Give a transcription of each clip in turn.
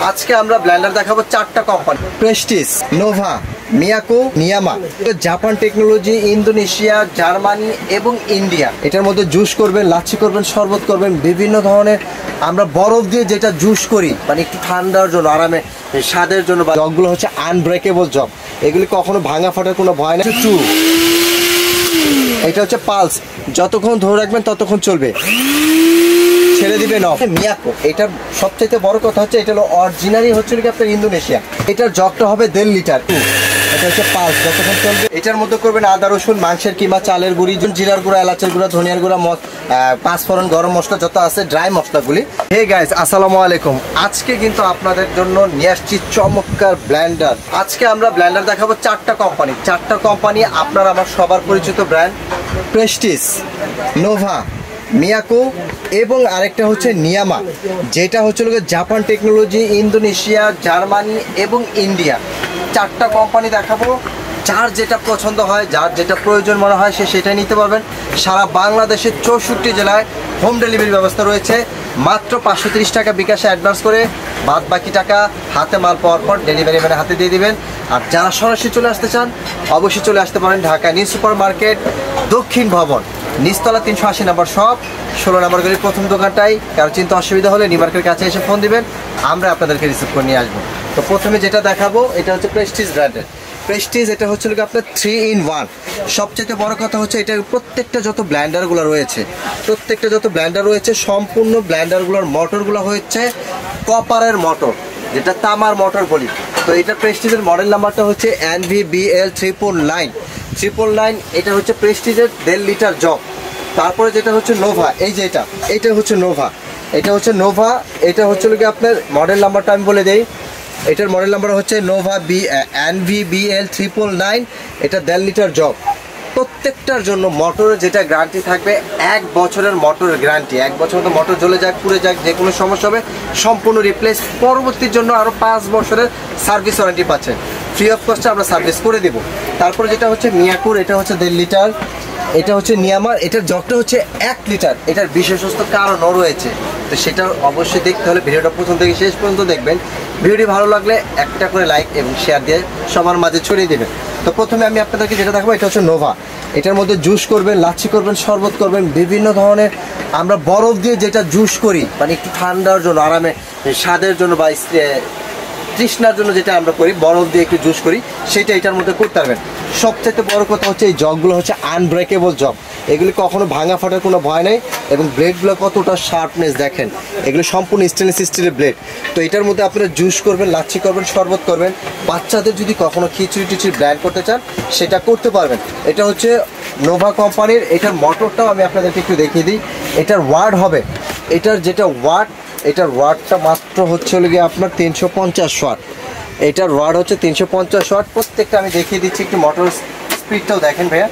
আজকে আমরা ব্লেন্ডার দেখাবো চারটা company, Prestige, Nova, Miyako, Niyama. Japan technology, Indonesia, Germany এবং ইন্ডিয়া। এটার মধ্যে জুস করবেন, লাচ্ছি করবেন, শরবত করবেন, বিভিন্ন ধরনের। আমরা বরফ দিয়ে যেটা জুস করি, মানে একটু ঠান্ডার জন্য, আরামে স্বাদের জন্য। জগগুলো হচ্ছে আনব্রেকেবল জগ, এগুলি কখনো ভাঙা ফাটার কোনো ভয় নেই। এটা হচ্ছে পালস, যতক্ষণ ধরে রাখবেন ততক্ষণ চলবে, ছেড়ে দিবেন অফ। মিয়াকো, এটার সবচেয়ে বড় কথা হচ্ছে এটা হলো অরিজিনালি হচ্ছে কি আপনার ইন্দোনেশিয়া। এটার জগটা হবে 1.5 লিটার। এটা হচ্ছে পালস, যতক্ষণ চলবে। এটার মধ্যে করবেন আদা রসুন, মাংসের কিমা, চালের গুঁড়ি, জিরার গুঁড়া, এলাচের গুঁড়া, ধনিয়ার গুঁড়া, পাঁচফোড়ন, গরম মশলা যত আছে, ড্রাই মশলাগুলি। হে গাইস, আসসালামু আলাইকুম। আজকে কিন্তু আপনাদের জন্য নিয়ে আসছি চমৎকার ব্লেন্ডার। আজকে আমরা ব্লেন্ডার দেখাবো চারটা কোম্পানি, আপনার আমার সবার পরিচিত ব্র্যান্ড, প্রেস্টিজ, নোভা, মিয়াকো এবং আরেকটা হচ্ছে নিয়ামা, যেটা হচ্ছে জাপান টেকনোলজি, ইন্দোনেশিয়া, জার্মানি এবং ইন্ডিয়া। চারটা কোম্পানি দেখাবো। যার যেটা পছন্দ হয়, যার যেটা প্রয়োজন মনে হয়, সে সেটাই নিতে পারবেন। সারা বাংলাদেশের 64 জেলায় হোম ডেলিভারি ব্যবস্থা রয়েছে। মাত্র 530 টাকা বিকাশে অ্যাডভান্স করে বাদ বাকি টাকা হাতে মাল পাওয়ার পর ডেলিভারি ম্যানের হাতে দিয়ে দিবেন। আর যারা সরাসরি চলে আসতে চান, অবশ্যই চলে আসতে পারেন ঢাকা নিউ সুপার মার্কেট, দক্ষিণ ভবন, নিচতলা 380 নম্বর শপ, 16 নম্বর গলির প্রথম দোকানটাই। কারো চিন্তা অসুবিধা হলে নিউ মার্কেটের কাছে এসে ফোন দিবেন, আমরা আপনাদেরকে রিসিভ করে নিয়ে আসবো। তো প্রথমে যেটা দেখাবো, এটা হচ্ছে প্রেস্টিজ ব্র্যান্ডের। প্রেস্টিজ, এটা হচ্ছে আপনার 3 in 1। সবচেয়ে বড় কথা হচ্ছে এটা প্রত্যেকটা যত ব্লেন্ডারগুলো রয়েছে, সম্পূর্ণ ব্লেন্ডারগুলোর মোটরগুলো হচ্ছে কপারের মোটর, যেটা তামার মোটর বলি। তো এটা প্রেস্টিজের মডেল নাম্বারটা হচ্ছে NVBL 999। এটা হচ্ছে প্রেস্টিজের 1.5 লিটার জগ। তারপরে যেটা হচ্ছে নোভা, এই যে এটা হচ্ছে নোভা। এটা হচ্ছে আপনার মডেল নাম্বারটা আমি বলে দেই। এটার মডেল নাম্বার হচ্ছে নোভা NVBL 999। এটা 1.5 লিটার জগ। প্রত্যেকটার জন্য মোটরের যেটা গ্যারান্টি থাকবে, 1 বছরের মোটরের গ্যারান্টি। 1 বছর মতো মোটর জ্বলে যাক, পুড়ে যাক, যে কোনো সমস্যা হবে সম্পূর্ণ রিপ্লেস। পরবর্তীর জন্য আরও 5 বছরের সার্ভিস ওয়ারেন্টি পাচ্ছেন, ফ্রি অফ কস্টে আমরা সার্ভিস করে দেবো। তারপরে যেটা হচ্ছে মিয়াকুর, এটা হচ্ছে 1.5 লিটার। এটা হচ্ছে নিয়ামার, এটার জগটা হচ্ছে 1 লিটার। এটার বিশেষত্ব কারণও রয়েছে, তো সেটা অবশ্যই দেখতে হলে ভিডিওটা প্রথম থেকে শেষ পর্যন্ত দেখবেন। ভিডিওটি ভালো লাগলে একটা করে লাইক এবং শেয়ার দিয়ে সবার মাঝে ছড়িয়ে দেবেন। তো প্রথমে আমি আপনাদেরকে যেটা দেখাবো, এটা হচ্ছে নোভা। এটার মধ্যে জুস করবেন, লাচ্ছি করবেন, শরবত করবেন, বিভিন্ন ধরনের। আমরা বরফ দিয়ে যেটা জুস করি, মানে একটু ঠান্ডার জন্য, আরামে স্বাদের জন্য বা তৃষ্ণার জন্য যেটা আমরা করি, বরফ দিয়ে একটু জুস করি, সেটা এটার মধ্যে করতে পারবেন। সবচেয়ে বড় কথা হচ্ছে এই জগগুলো হচ্ছে আনব্রেকেবল জগ, এগুলি কখনো ভাঙা ফাটার কোনো ভয় নেই। এবং ব্লেডগুলো কতটা শার্পনেস দেখেন, এগুলো সম্পূর্ণ স্টেনলেস স্টিলের ব্লেড। তো এটার মধ্যে আপনারা জুস করবেন, লাচ্ছি করবেন, শরবত করবেন। বাচ্চাদের যদি কখনো খিচুড়ি ব্ল্যান্ড করতে চান, সেটা করতে পারবেন। এটা হচ্ছে নোভা কোম্পানির। এটার মোটরটাও আমি আপনাদেরকে একটু দেখিয়ে দিই। এটার ওয়াট হবে, এটার যেটা ওয়াট, এটার ওয়াটটা মাত্র হচ্ছে আপনার 350 ওয়াট। এটার ওয়াট হচ্ছে 350 ওয়াট। প্রত্যেকটা আমি দেখিয়ে দিচ্ছি, একটু মোটর স্পিডটাও দেখেন ভাইয়া।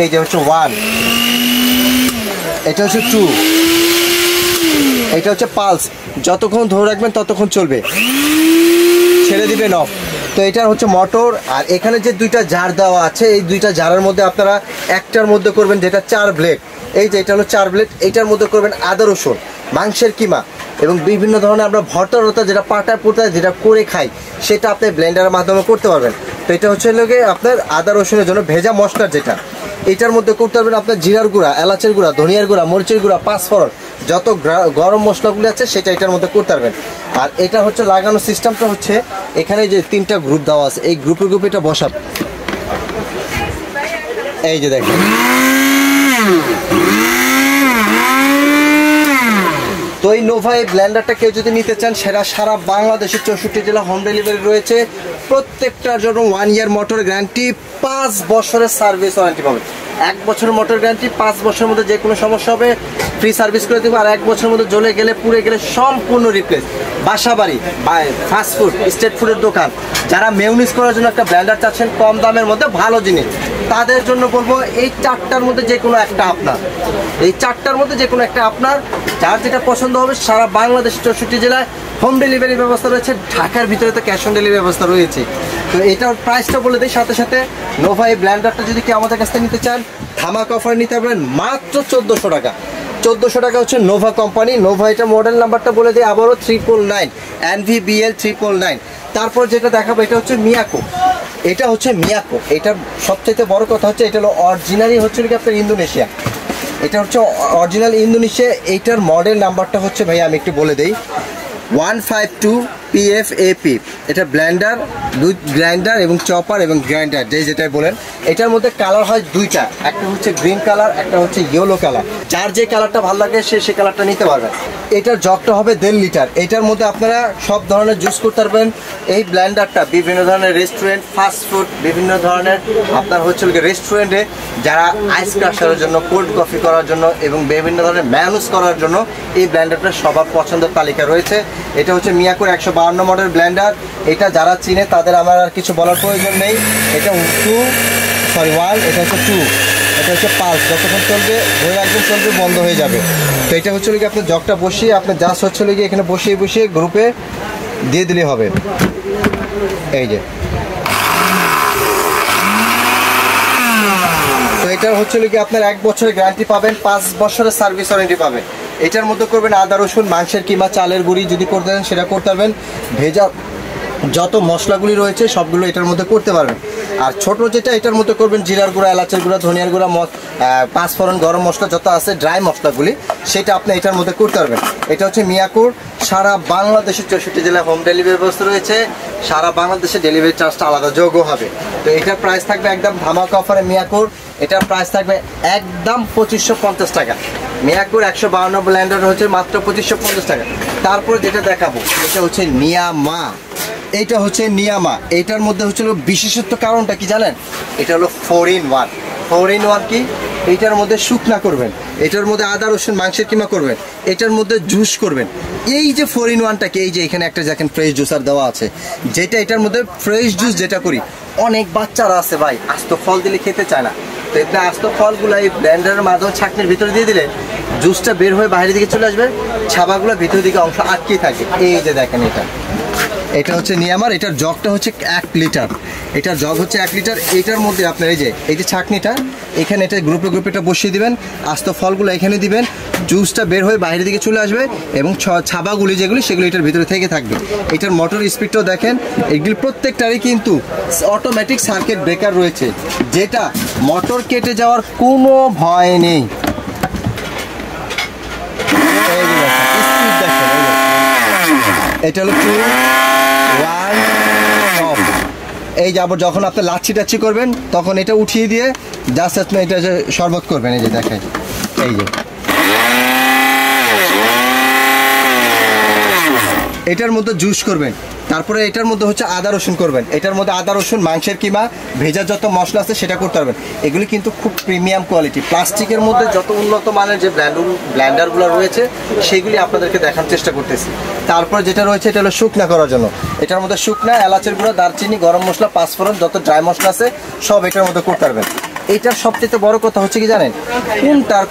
এই যে হচ্ছে 1, এটা হচ্ছে 2, এটা হচ্ছে পালস, যতক্ষণ ধরে রাখবেন ততক্ষণ চলবে, ছেড়ে দিবেন অফ। তো এটার হচ্ছে মোটর। আর এখানে যে 2টা জার দেওয়া আছে, এই 2টা জারের মধ্যে আপনারা একটার মধ্যে করবেন যেটা 4 ব্লেড। এই যে এটা হলো 4 ব্লেড। এটার মধ্যে করবেন আদা রসুন, মাংসের কিমা এবং বিভিন্ন ধরনের আমরা ভর্তা যেটা পাটা যেটা করে খাই, সেটা আপনি ব্লেন্ডারের মাধ্যমে করতে পারবেন। তো এটা হচ্ছে আপনার আদা রসুনের জন্য ভেজা মশলার যেটা, এটার মধ্যে করতে পারবেন আপনার জিরার গুঁড়া, এলাচের গুঁড়া, ধনিয়ার গুঁড়া, মরিচের গুঁড়া, পাঁচফোড়ন, যত গরম মশলাগুলি আছে সেটা এটার মধ্যে করতে পারবেন। আর এটা হচ্ছে লাগানোর সিস্টেমটা হচ্ছে, এখানে যে 3টা গ্রুপ দেওয়া আছে, এই গ্রুপে এটা বসাব। এই যে দেখেন, তো এই নোভা এই ব্লেন্ডারটা কেউ যদি নিতে চান, সেটা সারা বাংলাদেশের 64 জেলা হোম ডেলিভারি রয়েছে। প্রত্যেকটার জন্য 1 ইয়ার মোটর গ্যারান্টি, 5 বছরের সার্ভিস ওয়ারেন্টি পাবেন। 1 বছরের মোটর গ্যারান্টি, 5 বছরের মধ্যে যে কোনো সমস্যা হবে ফ্রি সার্ভিস করে দেবো। আর 1 বছরের মধ্যে জ্বলে গেলে, পুড়ে গেলে সম্পূর্ণ রিপ্লেস। বাসাবাড়ি বা ফাস্টফুড, স্ট্রিট ফুডের দোকান, যারা মেয়নিজ করার জন্য একটা ব্লেন্ডার চাচ্ছেন কম দামের মধ্যে ভালো জিনিস, তাদের জন্য বলবো এই 4টার মধ্যে যে কোনো একটা আপনার, যার যেটা পছন্দ হবে। সারা বাংলাদেশের 64 জেলায় হোম ডেলিভারি ব্যবস্থা রয়েছে। ঢাকার ভিতরে তো ক্যাশ অন ডেলিভারি ব্যবস্থা রয়েছে। তো এটার প্রাইসটা বলে দিই সাথে সাথে। নোভা এই ব্লেন্ডারটা যদি কেউ আমাদের কাছ থেকে নিতে চান, ধামাকা অফার নিতে পারবেন মাত্র 1400 টাকা। 1400 টাকা হচ্ছে নোভা কোম্পানি। নোভা এটা মডেল নাম্বারটা বলে দিই আবারও 999 NVBL 999। তারপর যেটা দেখাবো এটা হচ্ছে মিয়াকো। এটা হচ্ছে মিয়াকো। এটার সবচেয়ে বড় কথা হচ্ছে এটা হলো অরিজিনালি হচ্ছে কি আপনার ইন্দোনেশিয়া। এটা হচ্ছে অরিজিনাল ইন্দোনেশিয়া। এইটার মডেল নাম্বারটা হচ্ছে ভাই আমি একটু বলে দিই 152 PFAP। এটা ব্লেন্ডার, দুধ গ্রাইন্ডার এবং চপার এবং গ্রাইন্ডার যেটাই বলেন। এটার মধ্যে কালার হয় দুইটা, একটা হচ্ছে গ্রিন কালার, একটা হচ্ছে ইয়েলো কালার। যার যে কালারটা ভালো লাগে সে কালারটা নিতে পারবেন। এটার জগটা হবে 1.5 লিটার। এটার মধ্যে আপনারা সব ধরনের জুস করতে পারবেন। এই ব্লেন্ডারটা বিভিন্ন ধরনের রেস্টুরেন্ট, ফাস্টফুড, বিভিন্ন ধরনের আপনার হচ্ছে রেস্টুরেন্টে যারা আইস ক্রাশারের জন্য, কোল্ড কফি করার জন্য এবং বিভিন্ন ধরনের ম্যানুস করার জন্য এই ব্লেন্ডারটা সবার পছন্দের তালিকা রয়েছে। এটা হচ্ছে মিয়াকোর 152 মডেল ব্লেন্ডার। এটা যারা চিনে তাদের আমার আর কিছু বলার প্রয়োজন নেই। এটা 1, এটা হচ্ছে 2, এটা হচ্ছে পালস। যতক্ষণ চলবে ধরে রাখবেন, চলবে, বন্ধ হয়ে যাবে। তো এটা হচ্ছে লিগে আপনার জগটা বসিয়ে আপনার জাস্ট হচ্ছে লিগে এখানে বসিয়ে গ্রুপে দিয়ে দিলে হবে। এই যে তো এটার হচ্ছে লিগে আপনার 1 বছরের গ্যারান্টি পাবেন, 5 বছরের সার্ভিস ওয়ারেন্টি পাবেন। এটার মধ্যে করবেন আদা রসুন, মাংসের কিমা, চালের গুঁড়ি যদি করতে দেন সেটা করতে পারবেন। ভেজা যত মশলাগুলি রয়েছে সবগুলো এটার মধ্যে করতে পারবেন। আর ছোট যেটা এটার মধ্যে করবেন জিরার গুঁড়া, এলাচের গুঁড়া, ধনিয়ার গুঁড়া, পাঁচফোড়ন, গরম মশলা যত আছে ড্রাই মশলাগুলি সেটা আপনি এটার মধ্যে করতে পারবেন। এটা হচ্ছে মিয়াকোর। সারা বাংলাদেশের 64 জেলায় হোম ডেলিভারি ব্যবস্থা রয়েছে। সারা বাংলাদেশে ডেলিভারি চার্জটা আলাদা যোগ হবে। তো এটার প্রাইস থাকবে একদম ধামাকা অফারে মিয়াকোর। এটার প্রাইস থাকবে একদম 2550 টাকা। মিয়াকোর 152 ব্লেন্ডার হচ্ছে মাত্র 2550 টাকা। তারপরে যেটা দেখাবো এটা হচ্ছে নিয়ামা। এইটা হচ্ছে নিয়ামা। এইটার মধ্যে হচ্ছে বিশেষত্ব কারণটা কি জানেন? এটা হলো 4 in 1। 4 in 1 কি? এইটার মধ্যে শুকনা করবেন, এটার মধ্যে আদা রসুন মাংসের কিমা করবেন, এটার মধ্যে জুস করবেন। এই যে 4 in 1টাকে এই যে এখানে একটা দেখেন ফ্রেশ জুসার দেওয়া আছে, যেটা এটার মধ্যে ফ্রেশ জুস যেটা করি। অনেক বাচ্চারা আছে ভাই আস্ত ফল দিলে খেতে চায় না, তো এটা আস্ত ফলগুলো এই ব্লেন্ডারের মাধ্যমে ছাঁকনির ভিতরে দিয়ে দিলে জুসটা বের হয়ে বাইরের দিকে চলে আসবে, ছাবাগুলো ভিতরের দিকে অংশ আটকে থাকে। এই যে দেখেন এটা হচ্ছে নিয়ামার। এটার জগটা হচ্ছে 1 লিটার। এটার জগ হচ্ছে 1 লিটার। এটার মধ্যে আপনার এই যে ছাঁকনিটা এখানে এটা গ্রুপে এটা বসিয়ে দিবেন, আস্ত ফলগুলো এখানে দিবেন, জুসটা বের হয়ে বাইরের দিকে চলে আসবে এবং ছাবাগুলি যেগুলি সেগুলো এটার ভিতরে থেকে থাকবে। এটার মোটর স্পিডটাও দেখেন, এগুলি প্রত্যেকটারই কিন্তু অটোমেটিক সার্কিট ব্রেকার রয়েছে, যেটা মোটর কেটে যাওয়ার কোনো ভয় নেই। এটা হলো 2, 1 অফ। এই যে আবার যখন আপনি লাচ্ছি করবেন তখন এটা উঠিয়ে দিয়ে জাস্ট আপনি এটা যে শরবত করবেন, এই যে দেখেন এই যে এটার মধ্যে জুস করবেন। তারপরে এটার মধ্যে হচ্ছে আদা রসুন করবেন, এটার মধ্যে আদা রসুন মাংসের কিমা ভেজা যত মশলা আছে সেটা করতে পারবেন। এগুলি কিন্তু খুব প্রিমিয়াম কোয়ালিটি। প্লাস্টিকের মধ্যে যত উন্নত মানের যে ব্লেন্ডারগুলো রয়েছে সেগুলি আপনাদেরকে দেখার চেষ্টা করতেছি। তারপর যেটা রয়েছে এটা হলো শুকনা করার জন্য। এটার মধ্যে শুকনা, এলাচের গুঁড়া, দারচিনি, গরম মশলা, পাঁচফোড়ন যত ড্রাই মশলা আছে সব এটার মধ্যে করতে পারবেন। এইটার সবচেয়ে বড় কথা হচ্ছে কি জানেন,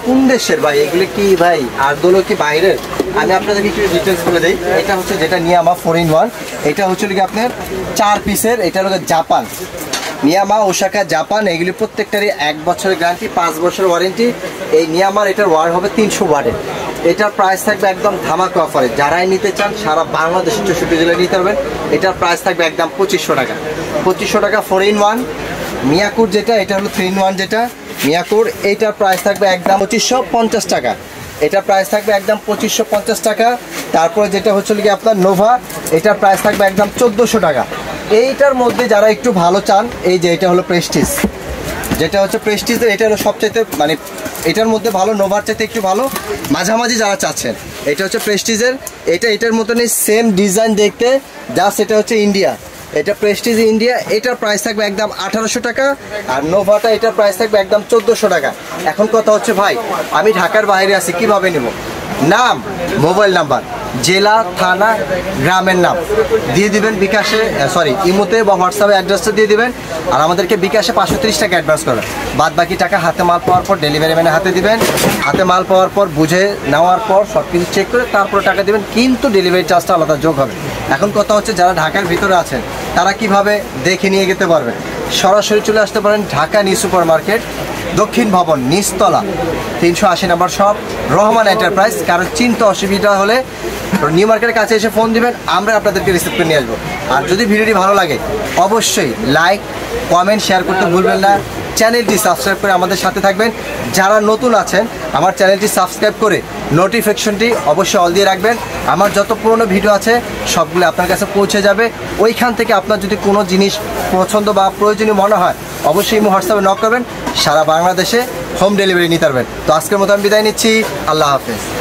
কোন দেশের ভাই এগুলি কি ভাই আর দোলো কি বাইরের? আমি আপনাদেরকে একটু ডিটেলস বলে দিই। এটা হচ্ছে যেটা নিয়ামা 4 in 1, এটা হচ্ছে কি আপনার 4 পিসের। এটা হলো জাপান, নিয়ামা ওসাকা জাপান। এগুলি প্রত্যেকটারই 1 বছরের গ্যারান্টি, 5 বছরের ওয়ারেন্টি। এই নিয়ামার এটার ওয়ার হবে 300 ওয়াটের। এটার প্রাইস থাকবে একদম ধামাকা অফারে। যারাই নিতে চান সারা বাংলাদেশের 64 জেলায় নিতে পারবেন। এটার প্রাইস থাকবে একদম 2500 টাকা। 2500 টাকা 4 in 1। মিয়াকোর যেটা এটা হলো 3 in 1 যেটা মিয়াকোর, এইটার প্রাইস থাকবে একদম 2550 টাকা। এটা প্রাইস থাকবে একদম 2550 টাকা। তারপরে যেটা হচ্ছে কি আপনার নোভা, এটার প্রাইস থাকবে একদম 1400 টাকা। এইটার মধ্যে যারা একটু ভালো চান, এই যে এটা হলো প্রেস্টিজ, যেটা হচ্ছে প্রেস্টিজের, এটা হলো সবচাইতে মানে এটার মধ্যে ভালো, নোভার চাইতে একটু ভালো মাঝামাঝি যারা চাচ্ছেন। এটা হচ্ছে প্রেস্টিজের, এটার মতনই সেম ডিজাইন দেখতে, জাস্ট এটা হচ্ছে ইন্ডিয়া। এটা প্রেস্টিজ ইন্ডিয়া। এটার প্রাইস থাকবে একদম 1800 টাকা। আর নোভাটা এটার প্রাইস থাকবে একদম 1400 টাকা। এখন কথা হচ্ছে ভাই আমি ঢাকার বাইরে আছি, কিভাবে নেব? নাম, মোবাইল নাম্বার, জেলা, থানা, গ্রামের নাম দিয়ে দিবেন বিকাশে, ইমোতে বা হোয়াটসঅ্যাপে অ্যাড্রেসটা দিয়ে দিবেন। আর আমাদেরকে বিকাশে 530 টাকা অ্যাডভান্স করবেন। বাদ বাকি টাকা হাতে মাল পাওয়ার পর ডেলিভারি ম্যানের হাতে দিবেন। হাতে মাল পাওয়ার পর বুঝে নেওয়ার পর সব কিছু চেক করে তারপরে টাকা দেবেন, কিন্তু ডেলিভারি চার্জটা আলাদা যোগ হবে। এখন কথা হচ্ছে যারা ঢাকার ভিতরে আছেন তারা কিভাবে দেখে নিয়ে যেতে পারবেন? সরাসরি চলে আসতে পারেন ঢাকা নিউ সুপার মার্কেট, দক্ষিণ ভবন, নিচতলা, 380 নম্বর শপ, রহমান এন্টারপ্রাইজ। কারণ চিন্তা অসুবিধা হলে নিউ মার্কেটের কাছে এসে ফোন দিবেন, আমরা আপনাদেরকে রিসিভ করে নিয়ে আসবো। আর যদি ভিডিওটি ভালো লাগে অবশ্যই লাইক, কমেন্ট, শেয়ার করতে ভুলবেন না। চ্যানেলটি সাবস্ক্রাইব করে আমাদের সাথে থাকবেন। যারা নতুন আছেন আমার চ্যানেলটি সাবস্ক্রাইব করে নোটিফিকেশনটি অবশ্যই অল দিয়ে রাখবেন। আমার যত পুরনো ভিডিও আছে সবগুলো আপনার কাছে পৌঁছে যাবে। ওইখান থেকে আপনার যদি কোনো জিনিস পছন্দ বা প্রয়োজনীয় মনে হয় অবশ্যই হোয়াটসঅ্যাপে নক করবেন। সারা বাংলাদেশে হোম ডেলিভারি নিতে পারবেন। তো আজকের মতো আমি বিদায় নিচ্ছি। আল্লাহ হাফেজ।